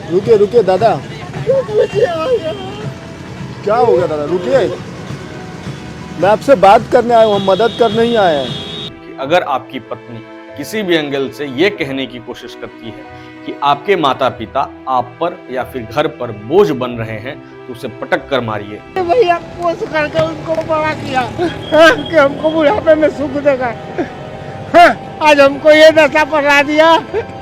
रुकिए रुकिए दादा, क्या हो गया दादा? रुकिए, मैं आपसे बात करने आया हूँ, हम मदद करने ही आए हैं। कि अगर आपकी पत्नी किसी भी एंगल से ये कहने की कोशिश करती है कि आपके माता पिता आप पर या फिर घर पर बोझ बन रहे हैं, तो उसे पटक कर मारिए। भैया कोशिश करके उनको बड़ा किया कि हमको बुढ़ापे में सुख देगा। आज हमको ये दशा पकड़ा दिया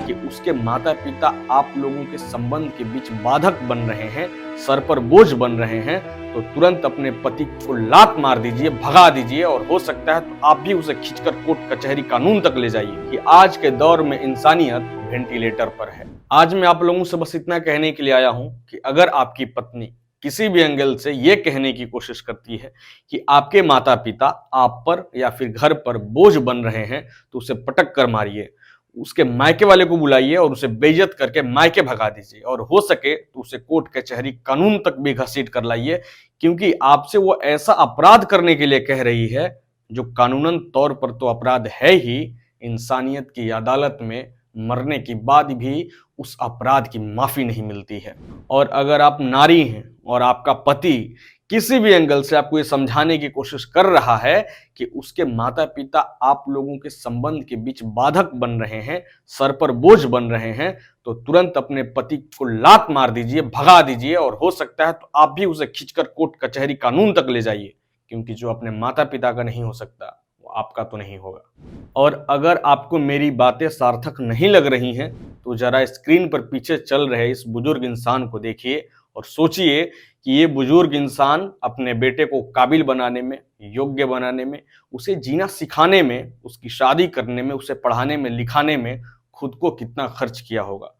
कि उसके माता पिता आप लोगों के संबंध के बीच बाधक बन रहे हैं, सर पर बोझ बन रहे हैं, तो तुरंत अपने पति को लात मार दीजिए, भगा दीजिए, और हो सकता है तो आप भी उसे खींचकर कोर्ट कचहरी कानून तक ले जाइए। कि आज के दौर में इंसानियत वेंटिलेटर पर है। आज मैं आप लोगों से बस इतना कहने के लिए आया हूं कि अगर आपकी पत्नी किसी भी एंगल से ये कहने की कोशिश करती है कि आपके माता पिता आप पर या फिर घर पर बोझ बन रहे हैं, तो उसे पटक कर मारिए, उसके मायके वाले को बुलाइए और उसे बेइज्जत करके मायके भगा दीजिए, और हो सके तो उसे कोर्ट कचहरी कानून तक भी घसीट कर लाइए, क्योंकि आपसे वो ऐसा अपराध करने के लिए कह रही है जो कानूनन तौर पर तो अपराध है ही, इंसानियत की अदालत में मरने के बाद भी उस अपराध की माफी नहीं मिलती है। और अगर आप नारी हैं और आपका पति किसी भी एंगल से आपको ये समझाने की कोशिश कर रहा है कि उसके माता पिता आप लोगों के संबंध के बीच बाधक बन रहे हैं, सर पर बोझ बन रहे हैं, तो तुरंत अपने पति को लात मार दीजिए, भगा दीजिए, और हो सकता है तो आप भी उसे खींचकर कोर्ट कचहरी कानून तक ले जाइए, क्योंकि जो अपने माता पिता का नहीं हो सकता वो आपका तो नहीं होगा। और अगर आपको मेरी बातें सार्थक नहीं लग रही हैं, तो जरा स्क्रीन पर पीछे चल रहे इस बुजुर्ग इंसान को देखिए और सोचिए कि ये बुजुर्ग इंसान अपने बेटे को काबिल बनाने में, योग्य बनाने में, उसे जीना सिखाने में, उसकी शादी करने में, उसे पढ़ाने में, लिखाने में खुद को कितना खर्च किया होगा।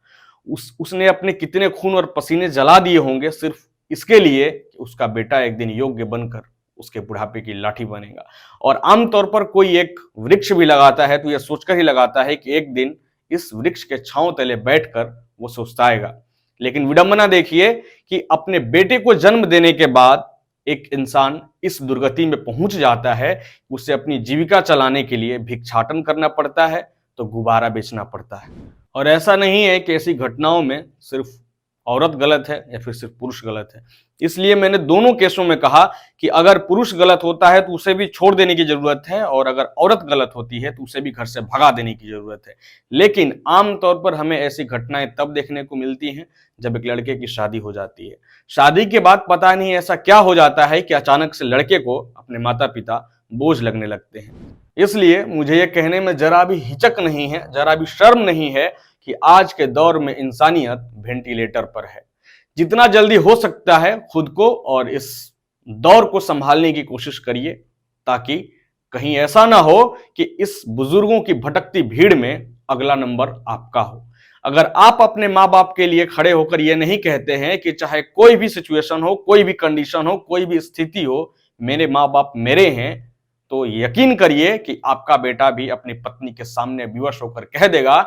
उसने अपने कितने खून और पसीने जला दिए होंगे सिर्फ इसके लिए कि उसका बेटा एक दिन योग्य बनकर उसके बुढ़ापे की लाठी बनेगा। और आमतौर पर कोई एक वृक्ष भी लगाता है तो यह सोचकर ही लगाता है कि एक दिन इस वृक्ष के छांव तले बैठकर वो सुस्ताएगा। लेकिन विडंबना देखिए कि अपने बेटे को जन्म देने के बाद एक इंसान इस दुर्गति में पहुंच जाता है, उसे अपनी जीविका चलाने के लिए भिक्षाटन करना पड़ता है, तो गुब्बारा बेचना पड़ता है। और ऐसा नहीं है कि ऐसी घटनाओं में सिर्फ औरत गलत है या फिर सिर्फ पुरुष गलत है। इसलिए मैंने दोनों केसों में कहा कि अगर पुरुष गलत होता है तो उसे भी छोड़ देने की जरूरत है, और अगर औरत गलत होती है तो उसे भी घर से भगा देने की जरूरत है। लेकिन आमतौर पर हमें ऐसी घटनाएं तब देखने को मिलती हैं जब एक लड़के की शादी हो जाती है। शादी के बाद पता नहीं ऐसा क्या हो जाता है कि अचानक से लड़के को अपने माता पिता बोझ लगने लगते हैं। इसलिए मुझे यह कहने में जरा भी हिचक नहीं है, जरा भी शर्म नहीं है कि आज के दौर में इंसानियत वेंटिलेटर पर है। जितना जल्दी हो सकता है खुद को और इस दौर को संभालने की कोशिश करिए, ताकि कहीं ऐसा ना हो कि इस बुजुर्गों की भटकती भीड़ में अगला नंबर आपका हो। अगर आप अपने माँ बाप के लिए खड़े होकर यह नहीं कहते हैं कि चाहे कोई भी सिचुएशन हो, कोई भी कंडीशन हो, कोई भी स्थिति हो, मेरे माँ बाप मेरे हैं, तो यकीन करिए कि आपका बेटा भी अपनी पत्नी के सामने विवश होकर कह देगा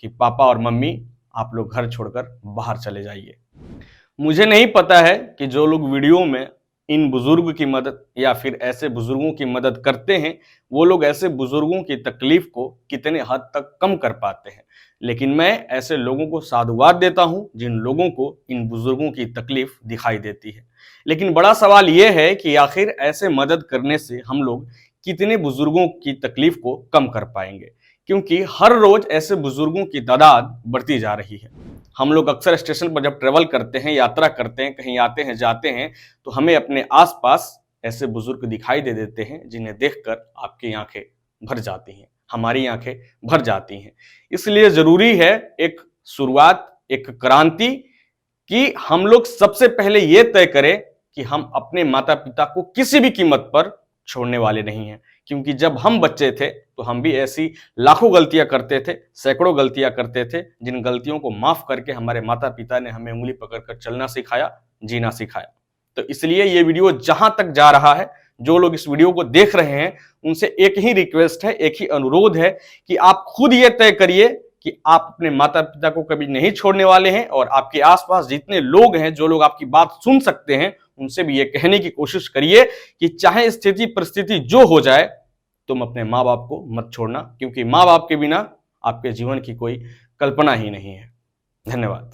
कि पापा और मम्मी आप लोग घर छोड़कर बाहर चले जाइए। मुझे नहीं पता है कि जो लोग वीडियो में इन बुजुर्ग की मदद या फिर ऐसे बुजुर्गों की मदद करते हैं, वो लोग ऐसे बुजुर्गों की तकलीफ को कितने हद तक कम कर पाते हैं, लेकिन मैं ऐसे लोगों को साधुवाद देता हूं जिन लोगों को इन बुजुर्गों की तकलीफ दिखाई देती है। लेकिन बड़ा सवाल यह है कि आखिर ऐसे मदद करने से हम लोग कितने बुजुर्गों की तकलीफ को कम कर पाएंगे, क्योंकि हर रोज ऐसे बुजुर्गों की तादाद बढ़ती जा रही है। हम लोग अक्सर स्टेशन पर जब ट्रेवल करते हैं, यात्रा करते हैं, कहीं आते हैं जाते हैं, तो हमें अपने आसपास ऐसे बुजुर्ग दिखाई दे देते हैं जिन्हें देखकर आपकी आंखें भर जाती हैं, हमारी आंखें भर जाती हैं। इसलिए जरूरी है एक शुरुआत, एक क्रांति, कि हम लोग सबसे पहले ये तय करें कि हम अपने माता पिता को किसी भी कीमत पर छोड़ने वाले नहीं हैं। क्योंकि जब हम बच्चे थे तो हम भी ऐसी लाखों गलतियां करते थे, सैकड़ों गलतियां करते थे, जिन गलतियों को माफ करके हमारे माता पिता ने हमें उंगली पकड़कर चलना सिखाया, जीना सिखाया। तो इसलिए ये वीडियो जहां तक जा रहा है, जो लोग इस वीडियो को देख रहे हैं, उनसे एक ही रिक्वेस्ट है, एक ही अनुरोध है कि आप खुद ये तय करिए कि आप अपने माता पिता को कभी नहीं छोड़ने वाले हैं, और आपके आसपास जितने लोग हैं, जो लोग आपकी बात सुन सकते हैं, उनसे भी ये कहने की कोशिश करिए कि चाहे स्थिति परिस्थिति जो हो जाए, तुम अपने माँ बाप को मत छोड़ना, क्योंकि माँ बाप के बिना आपके जीवन की कोई कल्पना ही नहीं है। धन्यवाद।